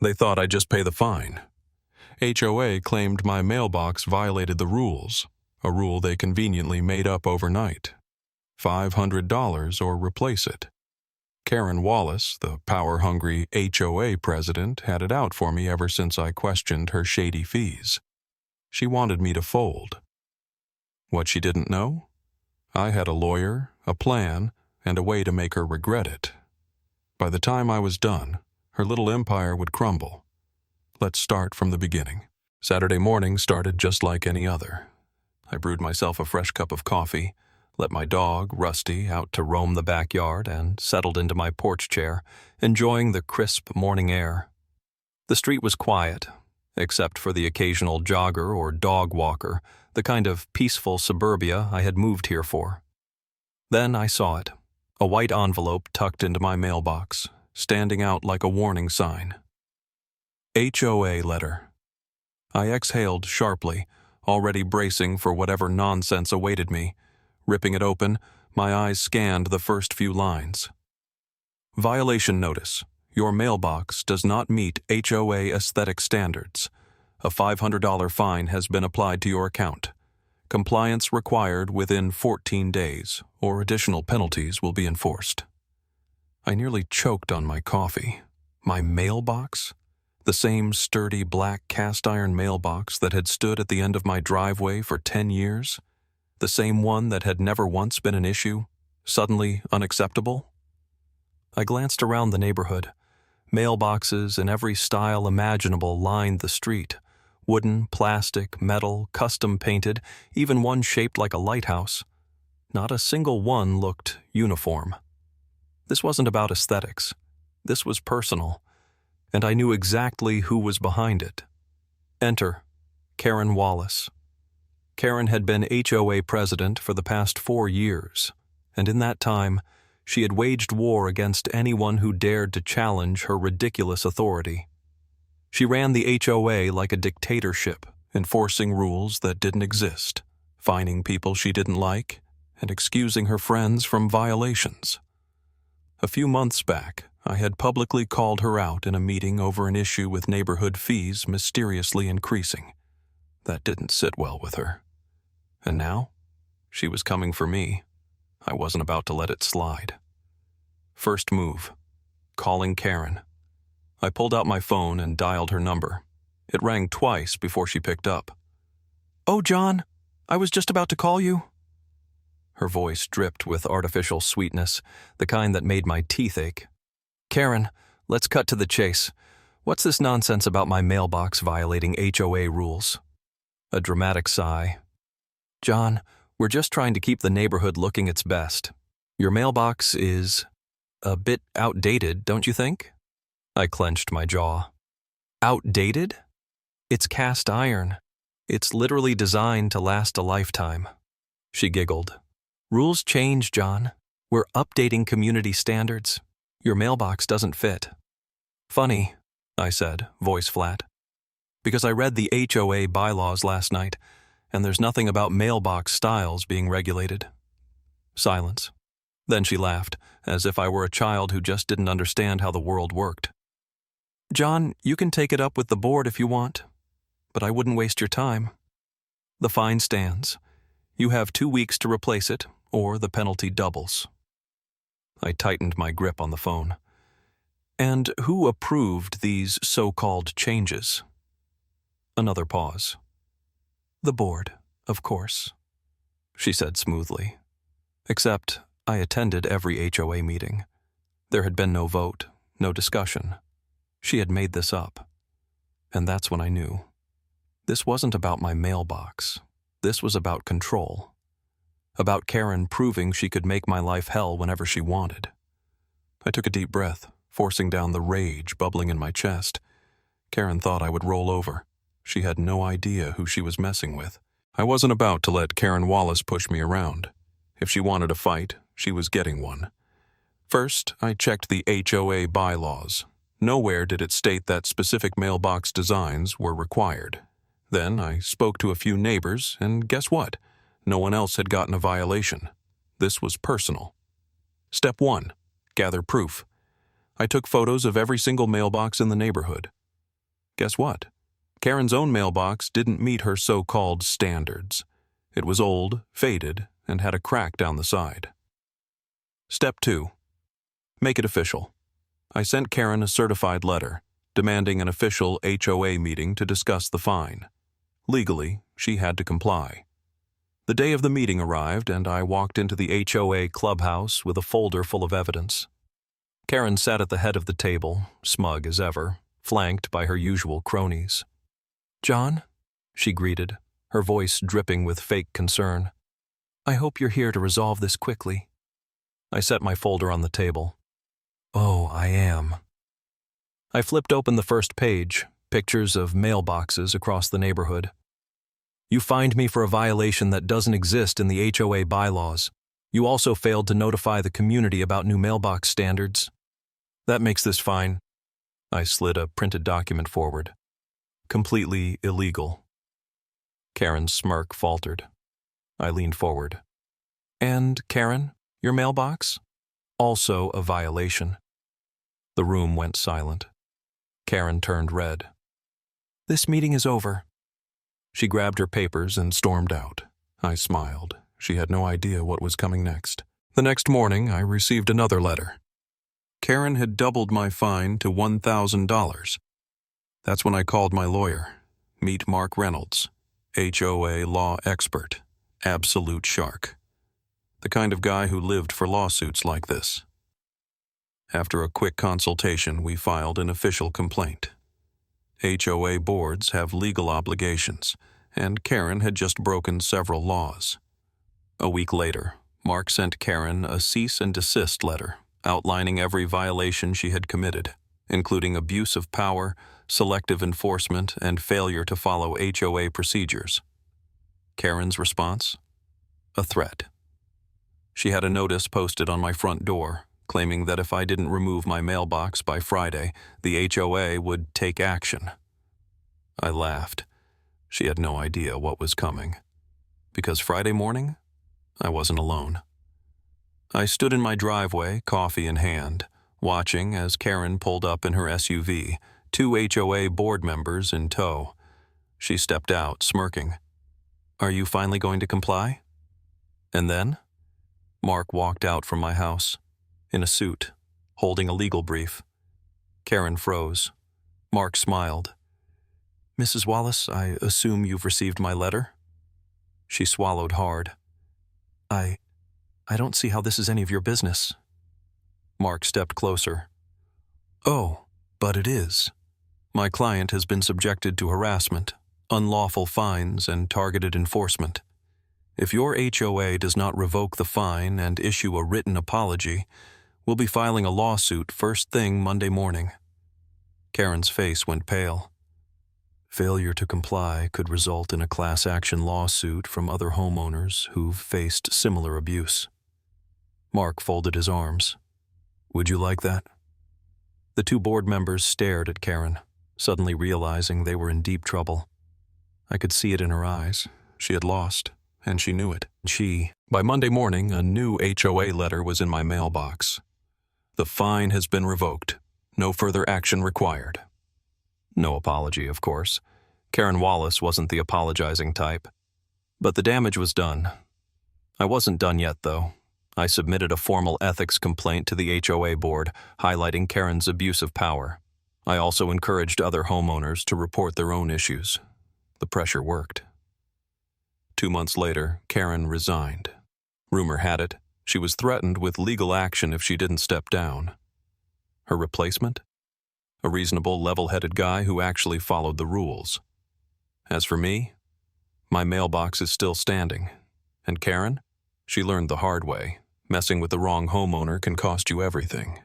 They thought I'd just pay the fine. HOA claimed my mailbox violated the rules, a rule they conveniently made up overnight. $500 or replace it. Karen Wallace, the power-hungry HOA president, had it out for me ever since I questioned her shady fees. She wanted me to fold. What she didn't know? I had a lawyer, a plan, and a way to make her regret it. By the time I was done, her little empire would crumble. Let's start from the beginning. Saturday morning started just like any other. I brewed myself a fresh cup of coffee, let my dog, Rusty, out to roam the backyard, and settled into my porch chair, enjoying the crisp morning air. The street was quiet, except for the occasional jogger or dog walker, the kind of peaceful suburbia I had moved here for. Then I saw it, a white envelope tucked into my mailbox, standing out like a warning sign. HOA letter. I exhaled sharply, already bracing for whatever nonsense awaited me. Ripping it open, my eyes scanned the first few lines. Violation notice. Your mailbox does not meet HOA aesthetic standards. A $500 fine has been applied to your account. Compliance required within 14 days, or additional penalties will be enforced. I nearly choked on my coffee. My mailbox? The same sturdy black cast-iron mailbox that had stood at the end of my driveway for 10 years? The same one that had never once been an issue, suddenly unacceptable? I glanced around the neighborhood. Mailboxes in every style imaginable lined the street. Wooden, plastic, metal, custom-painted, even one shaped like a lighthouse. Not a single one looked uniform. This wasn't about aesthetics. This was personal, and I knew exactly who was behind it. Enter Karen Wallace. Karen had been HOA president for the past 4 years, and in that time, she had waged war against anyone who dared to challenge her ridiculous authority. She ran the HOA like a dictatorship, enforcing rules that didn't exist, fining people she didn't like, and excusing her friends from violations. A few months back, I had publicly called her out in a meeting over an issue with neighborhood fees mysteriously increasing. That didn't sit well with her. And now, she was coming for me. I wasn't about to let it slide. First move, calling Karen. I pulled out my phone and dialed her number. It rang twice before she picked up. "Oh, John, I was just about to call you." Her voice dripped with artificial sweetness, the kind that made my teeth ache. "Karen, let's cut to the chase. What's this nonsense about my mailbox violating HOA rules?" A dramatic sigh. "John, we're just trying to keep the neighborhood looking its best. Your mailbox is a bit outdated, don't you think?" I clenched my jaw. "Outdated? It's cast iron. It's literally designed to last a lifetime." She giggled. "Rules change, John. We're updating community standards. Your mailbox doesn't fit." "Funny," I said, voice flat. "Because I read the HOA bylaws last night, and there's nothing about mailbox styles being regulated." Silence. Then she laughed, as if I were a child who just didn't understand how the world worked. "John, you can take it up with the board if you want, but I wouldn't waste your time. The fine stands. You have 2 weeks to replace it, or the penalty doubles." I tightened my grip on the phone. "And who approved these so-called changes?" Another pause. "The board, of course," she said smoothly. Except I attended every HOA meeting. There had been no vote, no discussion. She had made this up. And that's when I knew. This wasn't about my mailbox. This was about control. About Karen proving she could make my life hell whenever she wanted. I took a deep breath, forcing down the rage bubbling in my chest. Karen thought I would roll over. She had no idea who she was messing with. I wasn't about to let Karen Wallace push me around. If she wanted a fight, she was getting one. First, I checked the HOA bylaws. Nowhere did it state that specific mailbox designs were required. Then I spoke to a few neighbors, and guess what? No one else had gotten a violation. This was personal. Step 1. Gather proof. I took photos of every single mailbox in the neighborhood. Guess what? Karen's own mailbox didn't meet her so-called standards. It was old, faded, and had a crack down the side. Step 2. Make it official. I sent Karen a certified letter, demanding an official HOA meeting to discuss the fine. Legally, she had to comply. The day of the meeting arrived, and I walked into the HOA clubhouse with a folder full of evidence. Karen sat at the head of the table, smug as ever, flanked by her usual cronies. "John," she greeted, her voice dripping with fake concern. "I hope you're here to resolve this quickly." I set my folder on the table. "Oh, I am." I flipped open the first page, pictures of mailboxes across the neighborhood. "You fined me for a violation that doesn't exist in the HOA bylaws. You also failed to notify the community about new mailbox standards. That makes this fine." I slid a printed document forward. "Completely illegal." Karen's smirk faltered. I leaned forward. "And, Karen, your mailbox? Also a violation." The room went silent. Karen turned red. "This meeting is over." She grabbed her papers and stormed out. I smiled. She had no idea what was coming next. The next morning, I received another letter. Karen had doubled my fine to $1,000. That's when I called my lawyer. Meet Mark Reynolds, HOA law expert, absolute shark. The kind of guy who lived for lawsuits like this. After a quick consultation, we filed an official complaint. HOA boards have legal obligations, and Karen had just broken several laws. A week later, Mark sent Karen a cease and desist letter outlining every violation she had committed, including abuse of power, selective enforcement, and failure to follow HOA procedures. Karen's response? A threat. She had a notice posted on my front door, claiming that if I didn't remove my mailbox by Friday, the HOA would take action. I laughed. She had no idea what was coming. Because Friday morning, I wasn't alone. I stood in my driveway, coffee in hand, watching as Karen pulled up in her SUV, 2 HOA board members in tow. She stepped out, smirking. "Are you finally going to comply?" And then, Mark walked out from my house, in a suit, holding a legal brief. Karen froze. Mark smiled. "Mrs. Wallace, I assume you've received my letter?" She swallowed hard. I don't see how this is any of your business." Mark stepped closer. "Oh, but it is. My client has been subjected to harassment, unlawful fines, and targeted enforcement. If your HOA does not revoke the fine and issue a written apology, we'll be filing a lawsuit first thing Monday morning." Karen's face went pale. Failure to comply could result in a class action lawsuit from other homeowners who've faced similar abuse. Mark folded his arms. "Would you like that?" The 2 board members stared at Karen, suddenly realizing they were in deep trouble. I could see it in her eyes. She had lost, and she knew it. By Monday morning, a new HOA letter was in my mailbox. "The fine has been revoked. No further action required." No apology, of course. Karen Wallace wasn't the apologizing type. But the damage was done. I wasn't done yet, though. I submitted a formal ethics complaint to the HOA board, highlighting Karen's abuse of power. I also encouraged other homeowners to report their own issues. The pressure worked. 2 months later, Karen resigned. Rumor had it, she was threatened with legal action if she didn't step down. Her replacement? A reasonable, level-headed guy who actually followed the rules. As for me, my mailbox is still standing. And Karen? She learned the hard way. Messing with the wrong homeowner can cost you everything.